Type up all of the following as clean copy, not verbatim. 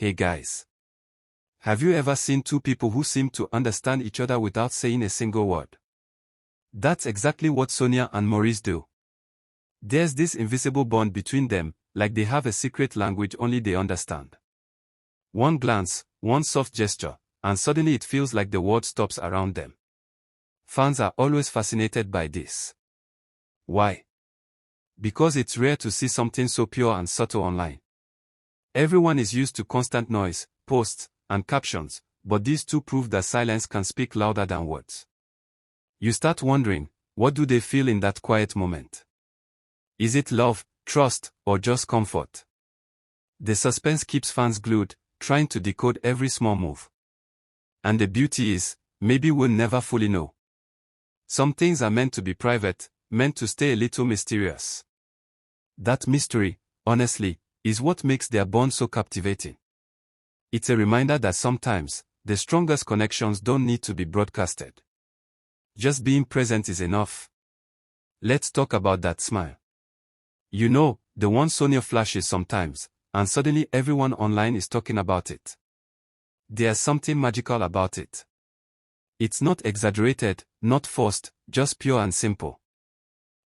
Hey guys. Have you ever seen two people who seem to understand each other without saying a single word? That's exactly what Sonia and Maurice do. There's this invisible bond between them, like they have a secret language only they understand. One glance, one soft gesture, and suddenly it feels like the world stops around them. Fans are always fascinated by this. Why? Because it's rare to see something so pure and subtle online. Everyone is used to constant noise, posts, and captions, but these two prove that silence can speak louder than words. You start wondering, what do they feel in that quiet moment? Is it love, trust, or just comfort? The suspense keeps fans glued, trying to decode every small move. And the beauty is, maybe we'll never fully know. Some things are meant to be private, meant to stay a little mysterious. That mystery, honestly, is what makes their bond so captivating. It's a reminder that sometimes, the strongest connections don't need to be broadcasted. Just being present is enough. Let's talk about that smile. You know, the one Sonia flashes sometimes, and suddenly everyone online is talking about it. There's something magical about it. It's not exaggerated, not forced, just pure and simple.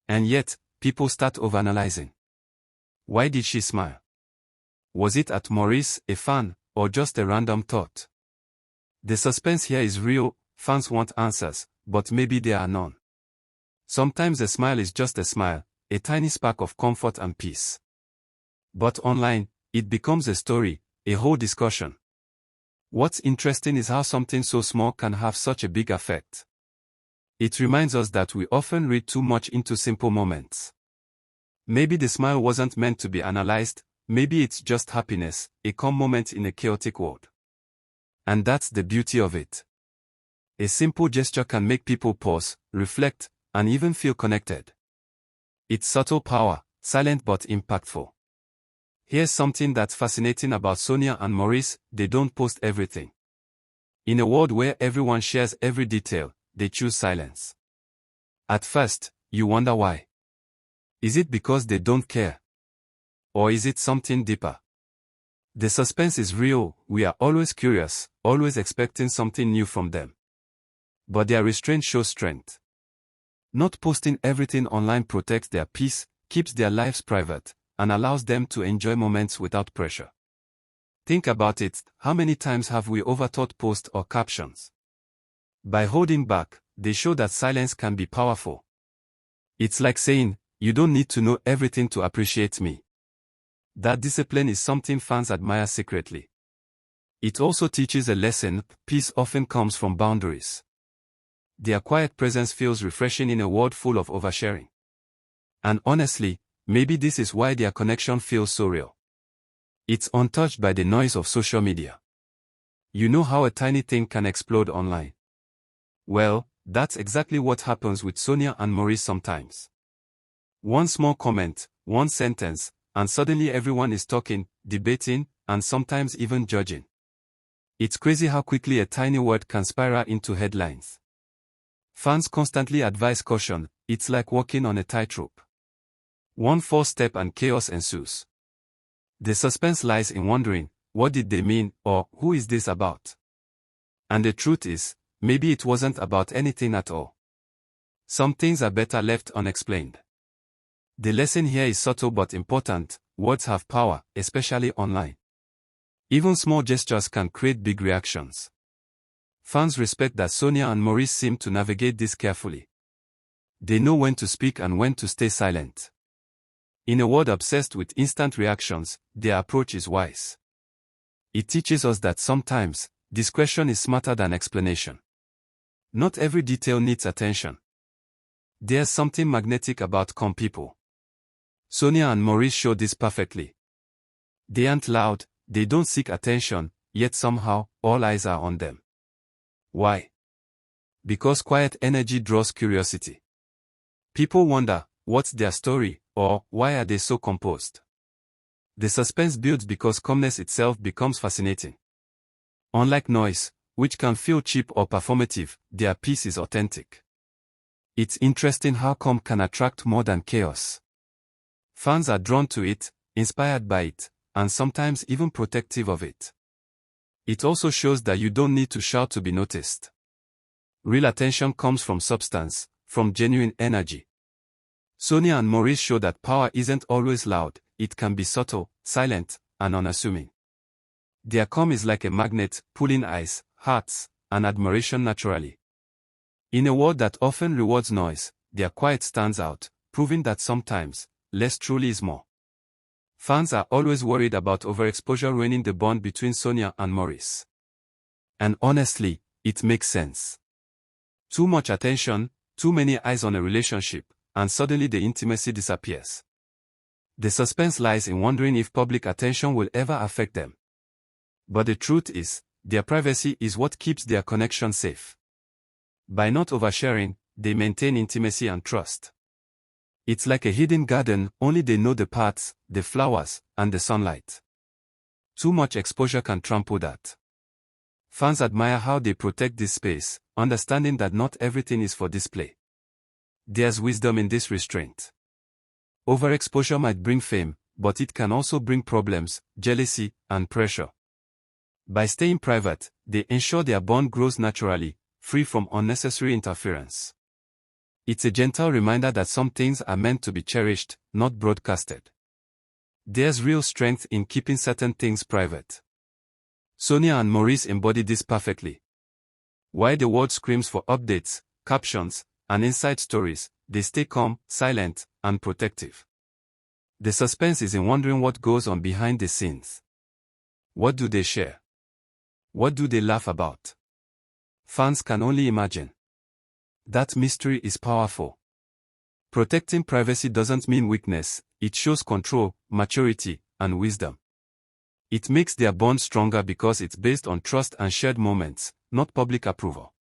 And yet, people start overanalyzing. Why did she smile? Was it at Maurice, a fan, or just a random thought? The suspense here is real. Fans want answers, but maybe there are none. Sometimes a smile is just a smile, a tiny spark of comfort and peace. But online, it becomes a story, a whole discussion. What's interesting is how something so small can have such a big effect. It reminds us that we often read too much into simple moments. Maybe the smile wasn't meant to be analyzed, maybe it's just happiness, a calm moment in a chaotic world. And that's the beauty of it. A simple gesture can make people pause, reflect, and even feel connected. It's subtle power, silent but impactful. Here's something that's fascinating about Sonia and Maurice: they don't post everything. In a world where everyone shares every detail, they choose silence. At first, you wonder why. Is it because they don't care? Or is it something deeper? The suspense is real. We are always curious, always expecting something new from them. But their restraint shows strength. Not posting everything online protects their peace, keeps their lives private, and allows them to enjoy moments without pressure. Think about it: how many times have we overthought posts or captions? By holding back, they show that silence can be powerful. It's like saying, you don't need to know everything to appreciate me. That discipline is something fans admire secretly. It also teaches a lesson: peace often comes from boundaries. Their quiet presence feels refreshing in a world full of oversharing. And honestly, maybe this is why their connection feels so real. It's untouched by the noise of social media. You know how a tiny thing can explode online? Well, that's exactly what happens with Sonia and Maurice sometimes. One small comment, one sentence, and suddenly everyone is talking, debating, and sometimes even judging. It's crazy how quickly a tiny word can spiral into headlines. Fans constantly advise caution. It's like walking on a tightrope. One false step and chaos ensues. The suspense lies in wondering, what did they mean, or who is this about? And the truth is, maybe it wasn't about anything at all. Some things are better left unexplained. The lesson here is subtle but important: words have power, especially online. Even small gestures can create big reactions. Fans respect that Sonia and Maurice seem to navigate this carefully. They know when to speak and when to stay silent. In a world obsessed with instant reactions, their approach is wise. It teaches us that sometimes, discretion is smarter than explanation. Not every detail needs attention. There's something magnetic about calm people. Sonia and Maurice show this perfectly. They aren't loud, they don't seek attention, yet somehow, all eyes are on them. Why? Because quiet energy draws curiosity. People wonder, what's their story, or why are they so composed? The suspense builds because calmness itself becomes fascinating. Unlike noise, which can feel cheap or performative, their peace is authentic. It's interesting how calm can attract more than chaos. Fans are drawn to it, inspired by it, and sometimes even protective of it. It also shows that you don't need to shout to be noticed. Real attention comes from substance, from genuine energy. Sonia and Maurice show that power isn't always loud, it can be subtle, silent, and unassuming. Their calm is like a magnet, pulling eyes, hearts, and admiration naturally. In a world that often rewards noise, their quiet stands out, proving that sometimes, less truly is more. Fans are always worried about overexposure ruining the bond between Sonia and Maurice. And honestly, it makes sense. Too much attention, too many eyes on a relationship, and suddenly the intimacy disappears. The suspense lies in wondering if public attention will ever affect them. But the truth is, their privacy is what keeps their connection safe. By not oversharing, they maintain intimacy and trust. It's like a hidden garden, only they know the paths, the flowers, and the sunlight. Too much exposure can trample that. Fans admire how they protect this space, understanding that not everything is for display. There's wisdom in this restraint. Overexposure might bring fame, but it can also bring problems, jealousy, and pressure. By staying private, they ensure their bond grows naturally, free from unnecessary interference. It's a gentle reminder that some things are meant to be cherished, not broadcasted. There's real strength in keeping certain things private. Sonia and Maurice embody this perfectly. While the world screams for updates, captions, and inside stories, they stay calm, silent, and protective. The suspense is in wondering what goes on behind the scenes. What do they share? What do they laugh about? Fans can only imagine. That mystery is powerful. Protecting privacy doesn't mean weakness, it shows control, maturity, and wisdom. It makes their bond stronger because it's based on trust and shared moments, not public approval.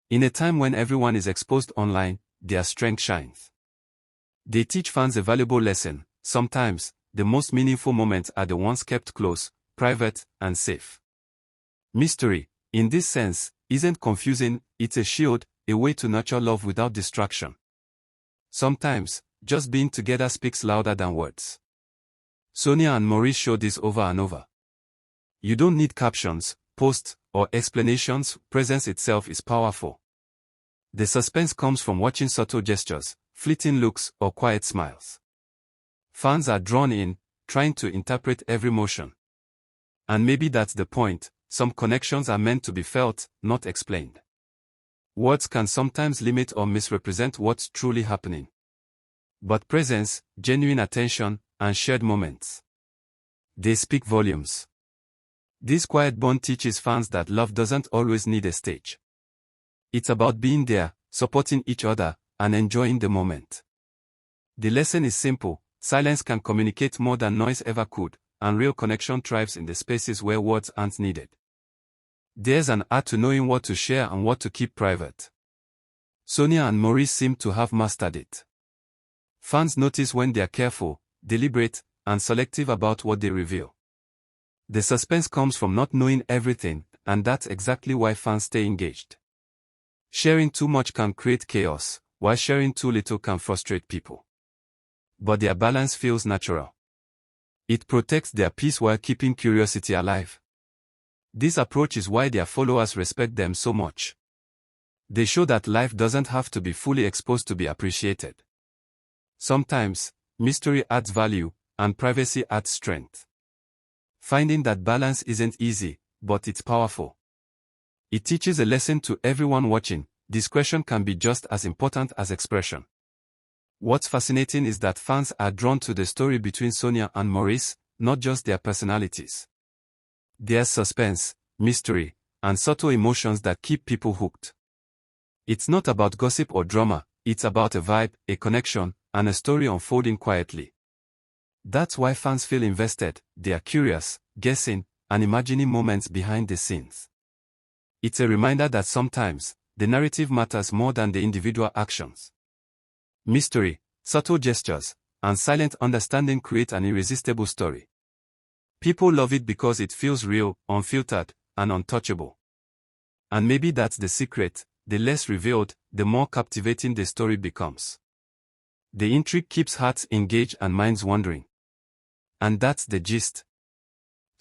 In a time when everyone is exposed online, their strength shines. They teach fans a valuable lesson. Sometimes, the most meaningful moments are the ones kept close, private, and safe. Mystery, in this sense, isn't confusing, it's a shield, a way to nurture love without distraction. Sometimes, just being together speaks louder than words. Sonia and Maurice show this over and over. You don't need captions, posts, or explanations, presence itself is powerful. The suspense comes from watching subtle gestures, fleeting looks, or quiet smiles. Fans are drawn in, trying to interpret every motion. And maybe that's the point, some connections are meant to be felt, not explained. Words can sometimes limit or misrepresent what's truly happening. But presence, genuine attention, and shared moments, they speak volumes. This quiet bond teaches fans that love doesn't always need a stage. It's about being there, supporting each other, and enjoying the moment. The lesson is simple: silence can communicate more than noise ever could, and real connection thrives in the spaces where words aren't needed. There's an art to knowing what to share and what to keep private. Sonia and Maurice seem to have mastered it. Fans notice when they're careful, deliberate, and selective about what they reveal. The suspense comes from not knowing everything, and that's exactly why fans stay engaged. Sharing too much can create chaos, while sharing too little can frustrate people. But their balance feels natural. It protects their peace while keeping curiosity alive. This approach is why their followers respect them so much. They show that life doesn't have to be fully exposed to be appreciated. Sometimes, mystery adds value, and privacy adds strength. Finding that balance isn't easy, but it's powerful. It teaches a lesson to everyone watching: discretion can be just as important as expression. What's fascinating is that fans are drawn to the story between Sonia and Maurice, not just their personalities. There's suspense, mystery, and subtle emotions that keep people hooked. It's not about gossip or drama, it's about a vibe, a connection, and a story unfolding quietly. That's why fans feel invested, they are curious, guessing, and imagining moments behind the scenes. It's a reminder that sometimes, the narrative matters more than the individual actions. Mystery, subtle gestures, and silent understanding create an irresistible story. People love it because it feels real, unfiltered, and untouchable. And maybe that's the secret: the less revealed, the more captivating the story becomes. The intrigue keeps hearts engaged and minds wandering. And that's the gist.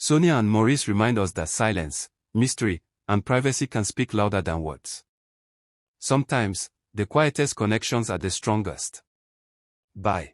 Sonia and Maurice remind us that silence, mystery, and privacy can speak louder than words. Sometimes, the quietest connections are the strongest. Bye.